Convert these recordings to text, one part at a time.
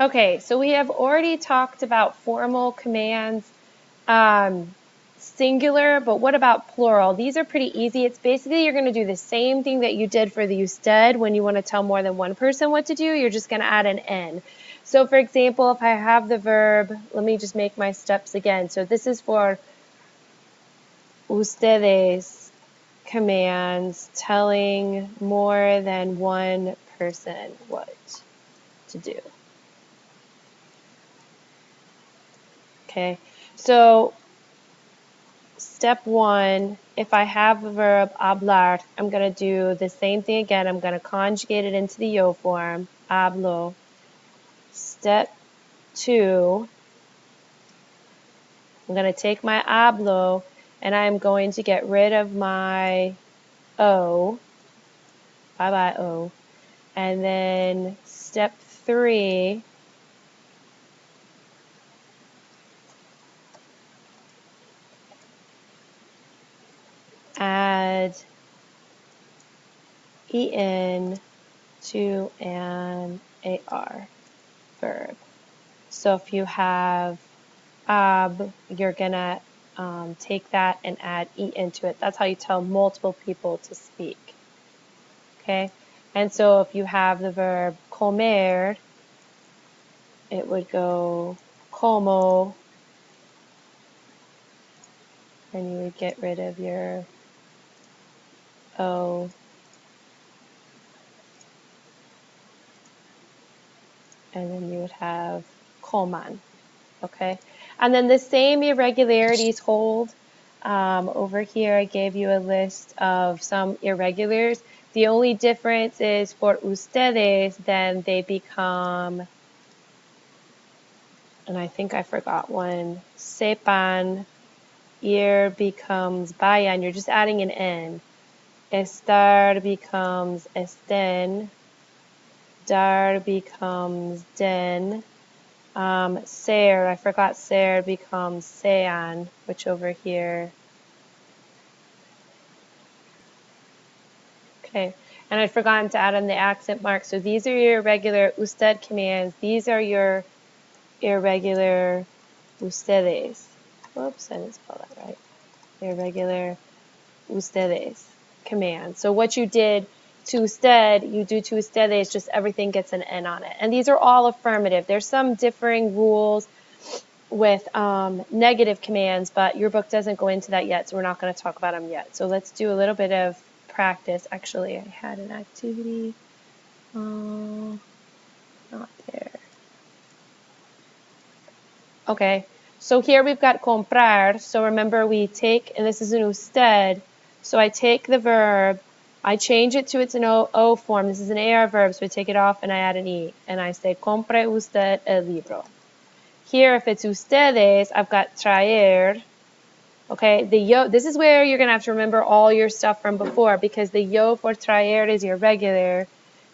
Okay, so we have already talked about formal commands, singular, but what about plural? These are pretty easy. It's basically you're going to do the same thing that you did for the usted when you want to tell more than one person what to do. You're just going to add an N. So for example, if I have the verb, let me just make my steps again. So this is for ustedes commands telling more than one person what to do. Okay, so step one, if I have the verb hablar, I'm going to do the same thing again. I'm going to conjugate it into the yo form, hablo. Step two, I'm going to take my hablo and I'm going to get rid of my O, bye-bye O. And then step three, add en to an AR verb. So if you have you're gonna take that and add e into it. That's how you tell multiple people to speak. Okay, and so if you have the verb comer, it would go como, and you would get rid of your o, and then you would have coman. Okay, and then the same irregularities hold. Over here I gave you a list of some irregulars. The only difference is for ustedes, then they become, and I think I forgot one, sepan, ir becomes vayan, you're just adding an N. Estar becomes estén, dar becomes den. Ser, I forgot ser becomes sean, which over here. Okay, and I'd forgotten to add in the accent mark. So these are your regular usted commands. These are your irregular ustedes. Whoops, I didn't spell that right. Irregular ustedes commands. So what you did to usted, you do to ustedes, just everything gets an N on it. And these are all affirmative. There's some differing rules with negative commands, but your book doesn't go into that yet, so we're not going to talk about them yet. So let's do a little bit of practice. Actually, I had an activity. Not there. Okay, so here we've got comprar. So remember we take, and this is an usted, so I take the verb, I change it to its an O form. This is an AR verb, so I take it off and I add an E, and I say compre usted el libro. Here, if it's ustedes, I've got traer. Okay, the yo, this is where you're going to have to remember all your stuff from before, because the yo for traer is your regular.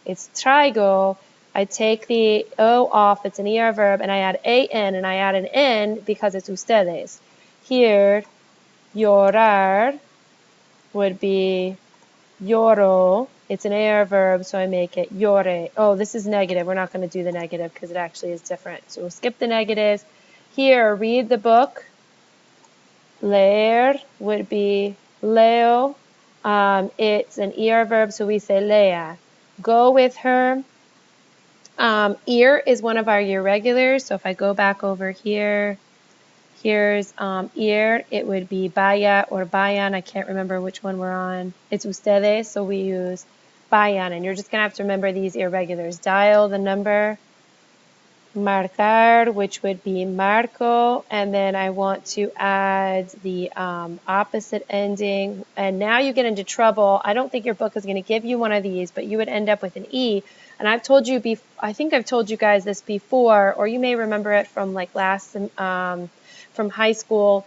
It's traigo. I take the O off, it's an ER verb, and I add AN, and I add an N because it's ustedes. Here, llorar would be lloro. It's an AR verb, so I make it llore. Oh, this is negative. We're not going to do the negative because it actually is different. So we'll skip the negatives. Here, read the book. Leer would be leo. It's an ER verb, so we say lea. Go with her. Ir is one of our irregulars, so if I go back over here, here's ir, it would be vaya or vayan. I can't remember which one we're on. It's ustedes, so we use vayan, and you're just going to have to remember these irregulars. Dial the number, marcar, which would be marco, and then I want to add the opposite ending, and now you get into trouble. I don't think your book is going to give you one of these, but you would end up with an E, and I've told you I think I've told you guys this before, or you may remember it from like from high school.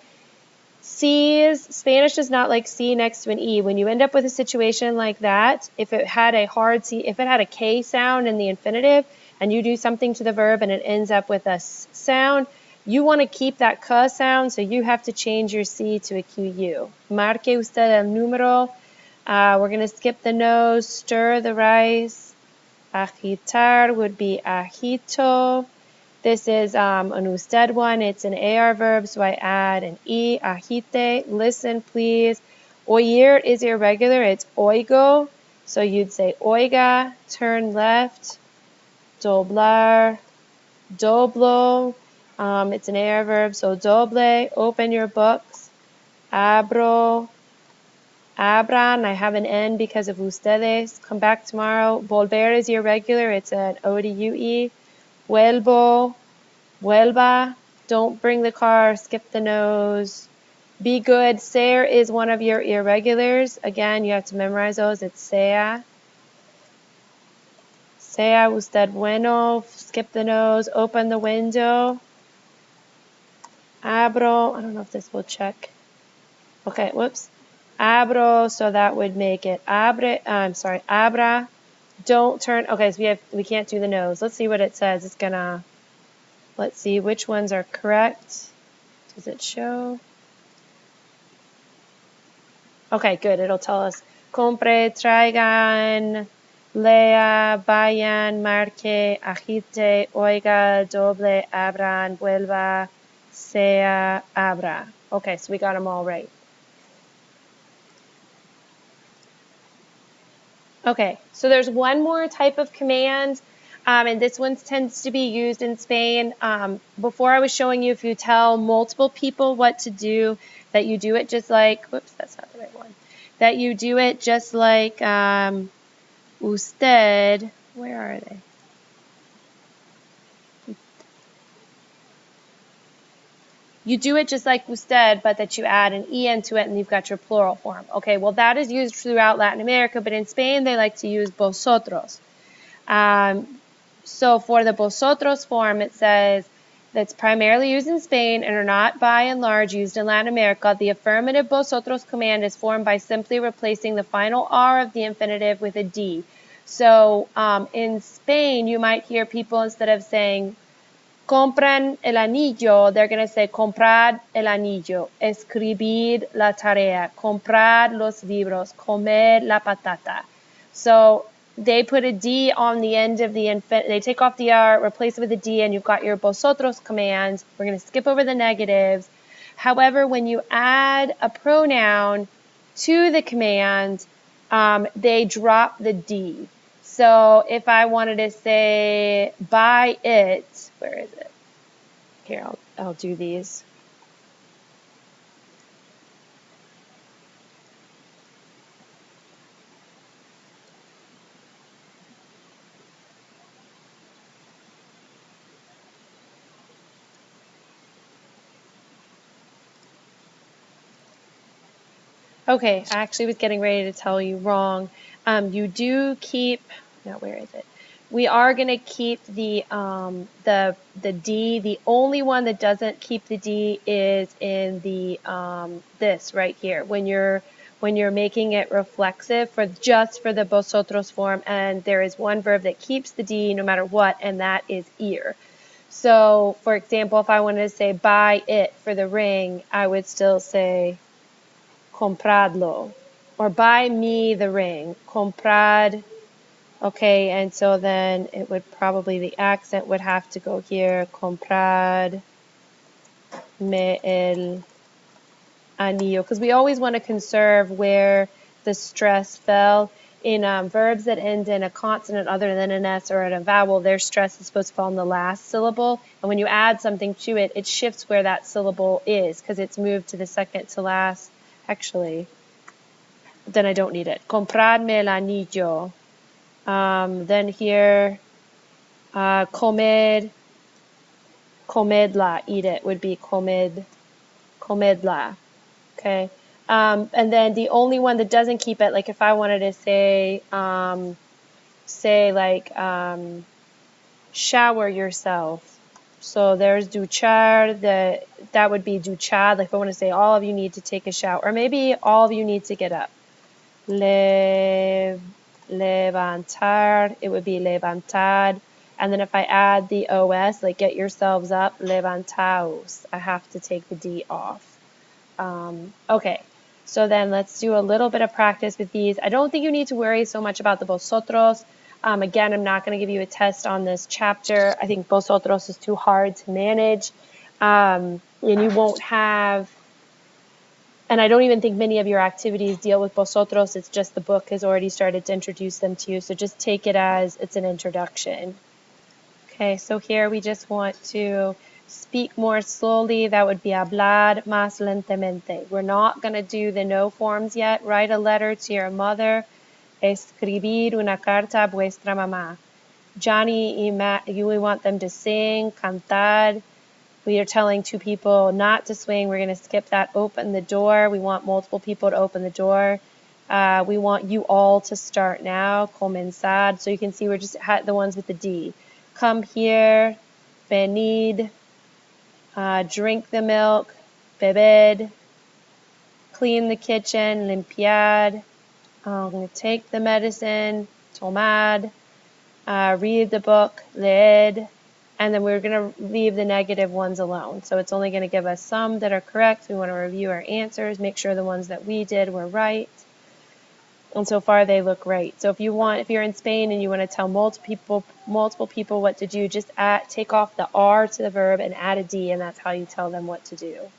Spanish does not like C next to an E. When you end up with a situation like that, if it had a hard C, if it had a K sound in the infinitive, and you do something to the verb and it ends up with a S sound, you want to keep that K sound, so you have to change your C to a QU. Marque usted el número. We're going to skip the nose, stir the rice. Agitar would be agito. This is an usted one. It's an AR verb, so I add an E, agite. Listen, please. Oír is irregular. It's oigo. So you'd say oiga, turn left, doblar, doblo. It's an AR verb, so doble, open your books. Abro, abran, I have an N because of ustedes. Come back tomorrow. Volver is irregular. It's an O-D-U-E. Vuelvo, vuelva. Don't bring the car. Skip the nose. Be good. Ser is one of your irregulars. Again, you have to memorize those. It's sea. Sea usted bueno. Skip the nose. Open the window. Abro. I don't know if this will check. Okay, whoops. Abro, so that would make it abre. I'm sorry, abra. Don't turn. Okay, so we can't do the nose. Let's see what it says. It's gonna. Let's see which ones are correct. Does it show? Okay, good. It'll tell us. Compre, traigan, lea, vayan, marque, agite, oiga, doble, abran, vuelva, sea, abra. Okay, so we got them all right. Okay, so there's one more type of command, and this one tends to be used in Spain. Before I was showing you if you tell multiple people what to do, that you do it just like, whoops, that's not the right one, that you do it just like usted, where are they? You do it just like usted, but that you add an en to it and you've got your plural form. Okay, well that is used throughout Latin America, but in Spain they like to use vosotros. So for the vosotros form, it says that's primarily used in Spain and are not by and large used in Latin America. The affirmative vosotros command is formed by simply replacing the final R of the infinitive with a D. So in Spain, you might hear people, instead of saying compran el anillo, they're going to say comprad el anillo, escribir la tarea, comprar los libros, comer la patata. So they put a D on the end of the infinitive. They take off the R, replace it with a D, and you've got your vosotros command. We're going to skip over the negatives. However, when you add a pronoun to the command, they drop the D. So if I wanted to say buy it, where is it? Here, I'll do these. Okay, I actually was getting ready to tell you wrong. You do keep, now where is it? We are going to keep the D. The only one that doesn't keep the D is in the this right here, when you're making it reflexive for just for the vosotros form, and there is one verb that keeps the D no matter what, and that is ir. So, for example, if I wanted to say buy it for the ring, I would still say compradlo, or buy me the ring, comprad. Okay, and so then it would probably, the accent would have to go here, comprad me el anillo, because we always want to conserve where the stress fell. In verbs that end in a consonant other than an S or in a vowel, their stress is supposed to fall in the last syllable, and when you add something to it, it shifts where that syllable is, because it's moved to the second to last. Actually, then I don't need it. Compradme el anillo. Then here, comed, comedla, eat it, would be comedla. Okay. And then the only one that doesn't keep it, like if I wanted to say, shower yourself. So there's duchar, that would be duchad, like if I want to say all of you need to take a shower, or maybe all of you need to get up. Levantar, it would be levantad. And then if I add the OS, like get yourselves up, levantaos, I have to take the D off. Okay, so then let's do a little bit of practice with these. I don't think you need to worry so much about the vosotros. Again, I'm not going to give you a test on this chapter. I think vosotros is too hard to manage. And you won't have, and I don't even think many of your activities deal with vosotros. It's just the book has already started to introduce them to you. So just take it as it's an introduction. Okay, so here we just want to speak more slowly. That would be hablar más lentamente. We're not going to do the no forms yet. Write a letter to your mother. Escribir una carta a vuestra mamá. Johnny and Matt, we want them to sing, cantar. We are telling two people not to swing. We're going to skip that. Open the door. We want multiple people to open the door. We want you all to start now. Comenzar. So you can see we're just the ones with the D. Come here. Venid. Drink the milk. Bebed. Clean the kitchen. Limpiar. I'm going to take the medicine. Tomad. Read the book. Leer. And then we're going to leave the negative ones alone. So it's only going to give us some that are correct. We want to review our answers, make sure the ones that we did were right. And so far they look right. So if you're in Spain and you want to tell multiple people what to do, just take off the R to the verb and add a D, and that's how you tell them what to do.